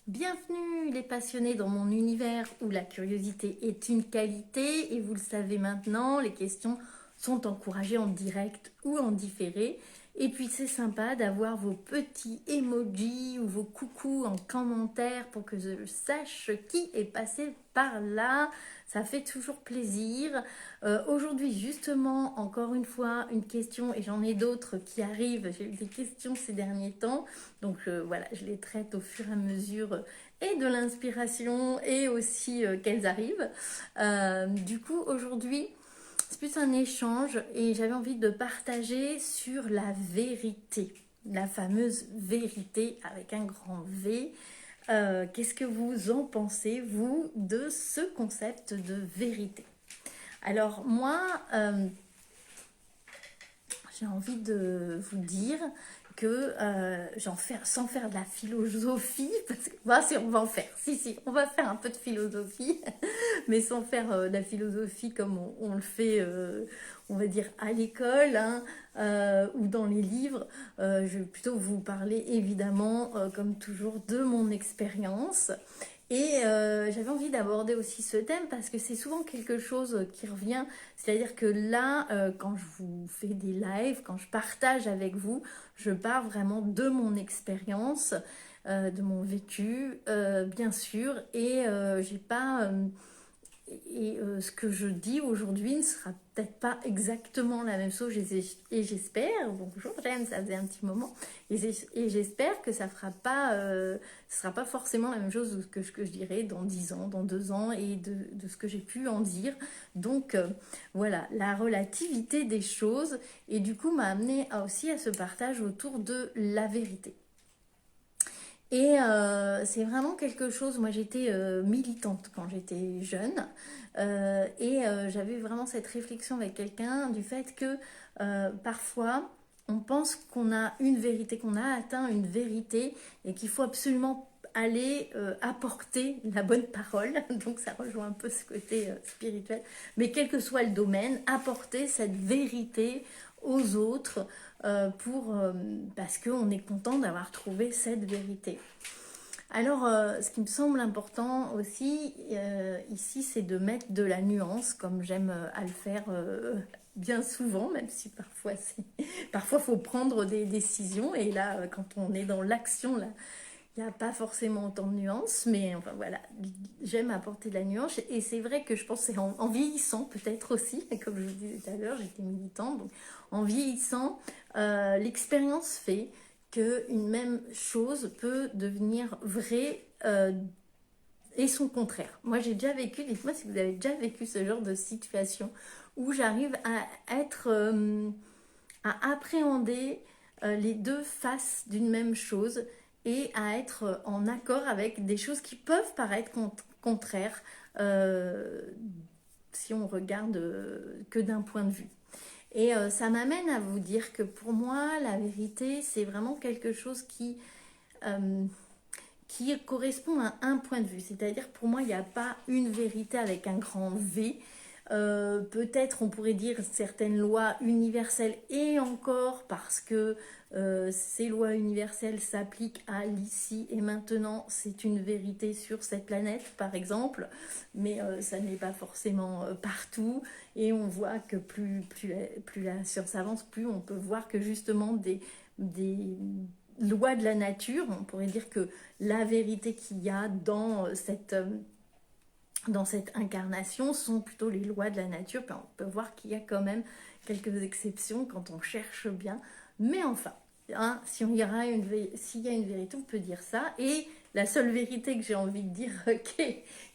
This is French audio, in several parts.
Bienvenue les passionnés dans mon univers où la curiosité est une qualité et vous le savez maintenant, les questions sont encouragées en direct ou en différé. Et puis c'est sympa d'avoir vos petits emojis ou vos coucous en commentaire pour que je sache qui est passé par là. Ça fait toujours plaisir. Aujourd'hui justement, encore une fois, une question et j'en ai d'autres qui arrivent. J'ai eu des questions ces derniers temps. Donc voilà, je les traite au fur et à mesure et de l'inspiration et aussi qu'elles arrivent. Du coup, aujourd'hui, c'est plus un échange et j'avais envie de partager sur la vérité, la fameuse vérité avec un grand V. Qu'est-ce que vous en pensez, vous, de ce concept de vérité? Alors moi, j'ai envie de vous dire que sans faire de la philosophie, parce que si on va en faire, si, on va faire un peu de philosophie, mais sans faire de la philosophie comme on le fait, on va dire, à l'école hein, ou dans les livres. Je vais plutôt vous parler évidemment, comme toujours, de mon expérience. Et j'avais envie d'aborder aussi ce thème parce que c'est souvent quelque chose qui revient. C'est-à-dire que là, quand je vous fais des lives, quand je partage avec vous, je pars vraiment de mon expérience, de mon vécu, bien sûr. Et j'ai pas ce que je dis aujourd'hui ne sera peut-être pas exactement la même chose et j'espère, bonjour Jeanne, ça faisait un petit moment, et j'espère que ça fera pas, ce sera pas forcément la même chose que ce que je dirais dans 10 ans, dans 2 ans et de ce que j'ai pu en dire. Donc voilà, la relativité des choses et du coup m'a amené aussi à ce partage autour de la vérité. Et c'est vraiment quelque chose, moi j'étais militante quand j'étais jeune et j'avais vraiment cette réflexion avec quelqu'un du fait que parfois on pense qu'on a une vérité, qu'on a atteint une vérité et qu'il faut absolument aller apporter la bonne parole, donc ça rejoint un peu ce côté spirituel, mais quel que soit le domaine, apporter cette vérité aux autres parce qu'on est content d'avoir trouvé cette vérité. Alors, ce qui me semble important aussi ici, c'est de mettre de la nuance, comme j'aime à le faire bien souvent, même si parfois faut prendre des décisions. Et là, quand on est dans l'action, là, il n'y a pas forcément autant de nuances, mais enfin voilà, j'aime apporter de la nuance. Et c'est vrai que je pense que c'est en vieillissant peut-être aussi, comme je vous disais tout à l'heure, j'étais militante, donc en vieillissant, l'expérience fait qu'une même chose peut devenir vraie et son contraire. Moi j'ai déjà vécu, dites-moi si vous avez déjà vécu ce genre de situation où j'arrive à être, à appréhender les deux faces d'une même chose et à être en accord avec des choses qui peuvent paraître contraires si on regarde que d'un point de vue. Et ça m'amène à vous dire que pour moi, la vérité, c'est vraiment quelque chose euh, qui correspond à un point de vue. C'est-à-dire, pour moi, il n'y a pas une vérité avec un grand V. Peut-être on pourrait dire certaines lois universelles et encore parce que ces lois universelles s'appliquent à l'ici et maintenant, c'est une vérité sur cette planète par exemple, mais ça n'est pas forcément partout et on voit que plus la science avance, plus on peut voir que justement des lois de la nature, on pourrait dire que la vérité qu'il y a dans cette incarnation sont plutôt les lois de la nature. Puis on peut voir qu'il y a quand même quelques exceptions quand on cherche bien. Mais enfin, hein, s'il y a une vérité, on peut dire ça. Et la seule vérité que j'ai envie de dire,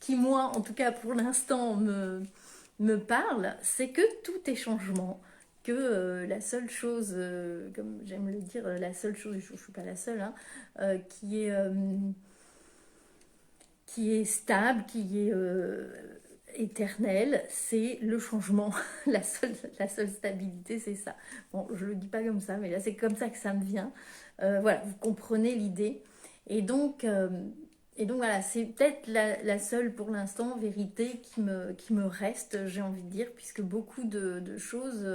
qui moi, en tout cas pour l'instant, me parle, c'est que tout est changement. Que la seule chose, comme j'aime le dire, la seule chose, je ne suis pas la seule, hein, qui est stable, qui est éternel, c'est le changement. La seule stabilité, c'est ça. Bon, je le dis pas comme ça, mais là, c'est comme ça que ça me vient. Voilà, vous comprenez l'idée. Et donc, euh, et donc voilà, c'est peut-être la seule pour l'instant vérité qui me reste, j'ai envie de dire, puisque beaucoup de choses,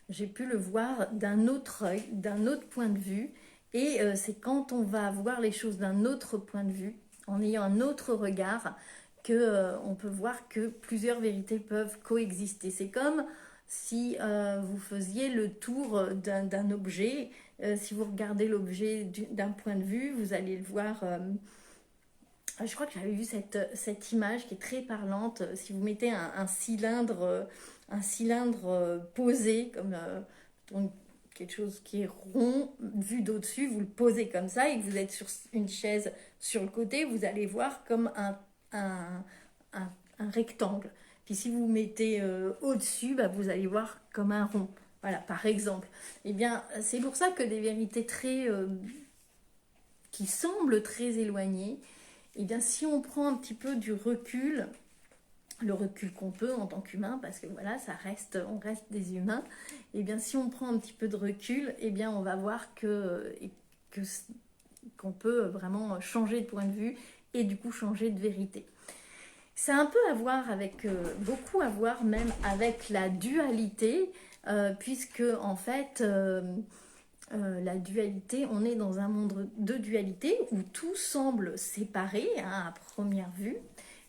j'ai pu le voir d'un autre œil, d'un autre point de vue. Et c'est quand on va voir les choses d'un autre point de vue, en ayant un autre regard, que on peut voir que plusieurs vérités peuvent coexister. C'est comme si vous faisiez le tour d'un objet. Si vous regardez l'objet d'un point de vue, vous allez le voir. Je crois que j'avais vu cette image qui est très parlante. Si vous mettez un cylindre posé, comme donc, quelque chose qui est rond, vu d'au-dessus, vous le posez comme ça et que vous êtes sur une chaise sur le côté, vous allez voir comme un, un rectangle. Puis si vous mettez au-dessus, bah, vous allez voir comme un rond. Voilà, par exemple. Eh bien, c'est pour ça que des vérités qui semblent très éloignées, eh bien, si on prend un petit peu du recul, le recul qu'on peut en tant qu'humain, parce que voilà, on reste des humains, et bien si on prend un petit peu de recul, et bien on va voir que qu'on peut vraiment changer de point de vue et du coup changer de vérité. C'est un peu à voir avec, beaucoup à voir même avec la dualité, puisque en fait, la dualité, on est dans un monde de dualité où tout semble séparé hein, à première vue,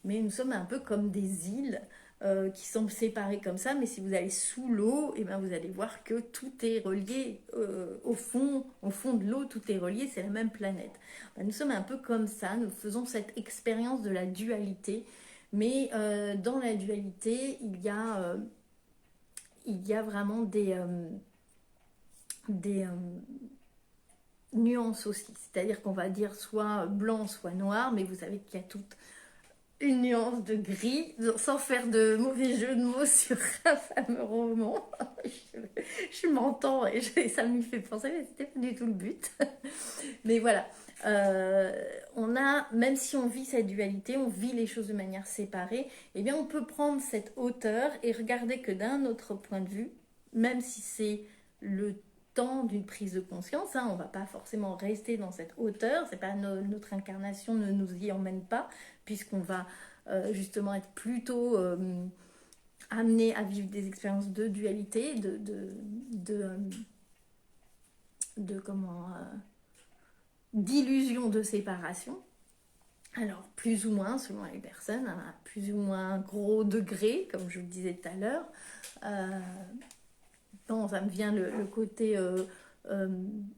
mais nous sommes un peu comme des îles qui semblent séparées comme ça, mais si vous allez sous l'eau, et ben vous allez voir que tout est relié au fond de l'eau, tout est relié, c'est la même planète. Ben, nous sommes un peu comme ça, nous faisons cette expérience de la dualité, mais dans la dualité, il y a vraiment des nuances aussi. C'est-à-dire qu'on va dire soit blanc, soit noir, mais vous savez qu'il y a toute une nuance de gris, sans faire de mauvais jeu de mots sur un fameux roman. je m'entends et ça me fait penser, mais c'était pas du tout le but. Mais voilà, on a, même si on vit cette dualité, on vit les choses de manière séparée, eh bien on peut prendre cette hauteur et regarder que d'un autre point de vue, même si c'est le temps d'une prise de conscience, hein, on ne va pas forcément rester dans cette hauteur, c'est pas notre incarnation ne nous y emmène pas, puisqu'on va justement être plutôt amené à vivre des expériences de dualité, de comment d'illusion de séparation. Alors, plus ou moins, selon les personnes, à plus ou moins gros degré, comme je le disais tout à l'heure. Bon, ça me vient le côté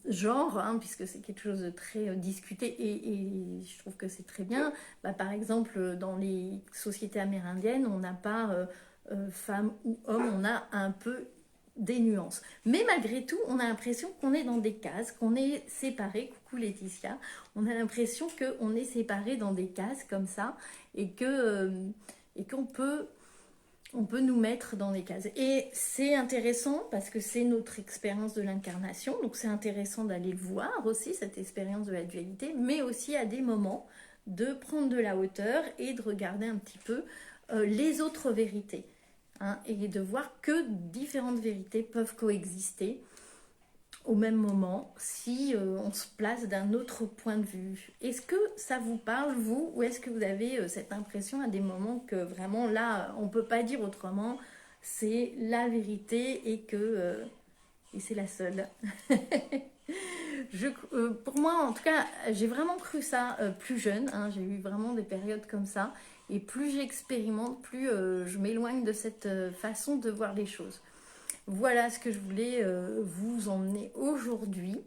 genre, hein, puisque c'est quelque chose de très discuté et je trouve que c'est très bien. Bah, par exemple, dans les sociétés amérindiennes, on n'a pas femme ou homme, on a un peu des nuances. Mais malgré tout, on a l'impression qu'on est dans des cases, qu'on est séparés. Coucou Laetitia. On a l'impression qu'on est séparés dans des cases comme ça et qu'on peut on peut nous mettre dans des cases. Et c'est intéressant parce que c'est notre expérience de l'incarnation, donc c'est intéressant d'aller voir aussi cette expérience de la dualité, mais aussi à des moments de prendre de la hauteur et de regarder un petit peu les autres vérités. Hein, et de voir que différentes vérités peuvent coexister au même moment si on se place d'un autre point de vue. Est-ce que ça vous parle, vous, ou est-ce que vous avez cette impression à des moments que vraiment là, on ne peut pas dire autrement, c'est la vérité et c'est la seule. Pour moi, en tout cas, j'ai vraiment cru ça plus jeune, hein, j'ai eu vraiment des périodes comme ça, et plus j'expérimente, plus je m'éloigne de cette façon de voir les choses. Voilà ce que je voulais vous emmener aujourd'hui.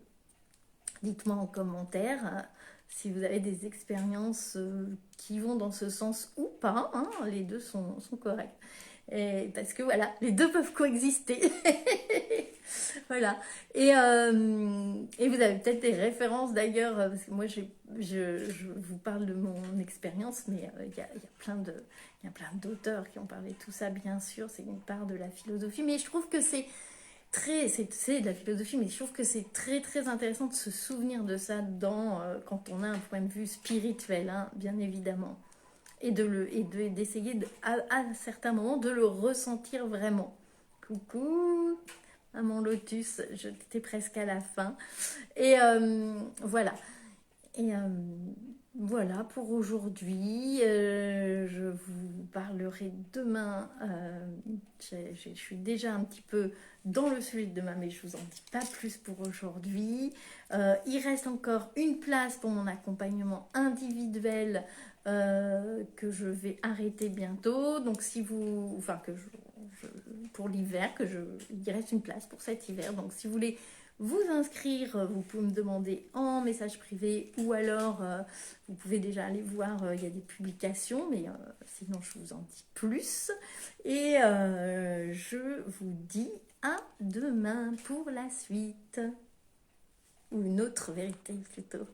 Dites-moi en commentaire si vous avez des expériences qui vont dans ce sens ou pas. Hein, les deux sont corrects. Parce que voilà, les deux peuvent coexister. Voilà. Et vous avez peut-être des références d'ailleurs, parce que moi je vous parle de mon expérience, mais il y a plein d'auteurs qui ont parlé de tout ça, bien sûr, c'est une part de la philosophie, mais je trouve que c'est de la philosophie, mais je trouve que c'est très très intéressant de se souvenir de ça quand on a un point de vue spirituel, hein, bien évidemment. Et d'essayer à certains moments de le ressentir vraiment. Coucou à mon lotus, j'étais presque à la fin. Et voilà. Et Voilà pour aujourd'hui. Je vous parlerai demain. Je suis déjà un petit peu dans le sujet de demain, mais je vous en dis pas plus pour aujourd'hui. Il reste encore une place pour mon accompagnement individuel que je vais arrêter bientôt. Donc si vous, enfin pour l'hiver, il reste une place pour cet hiver. Donc si vous voulez vous inscrire, vous pouvez me demander en message privé ou alors vous pouvez déjà aller voir, il y a des publications, mais sinon je vous en dis plus. Et je vous dis à demain pour la suite, ou une autre vérité plutôt.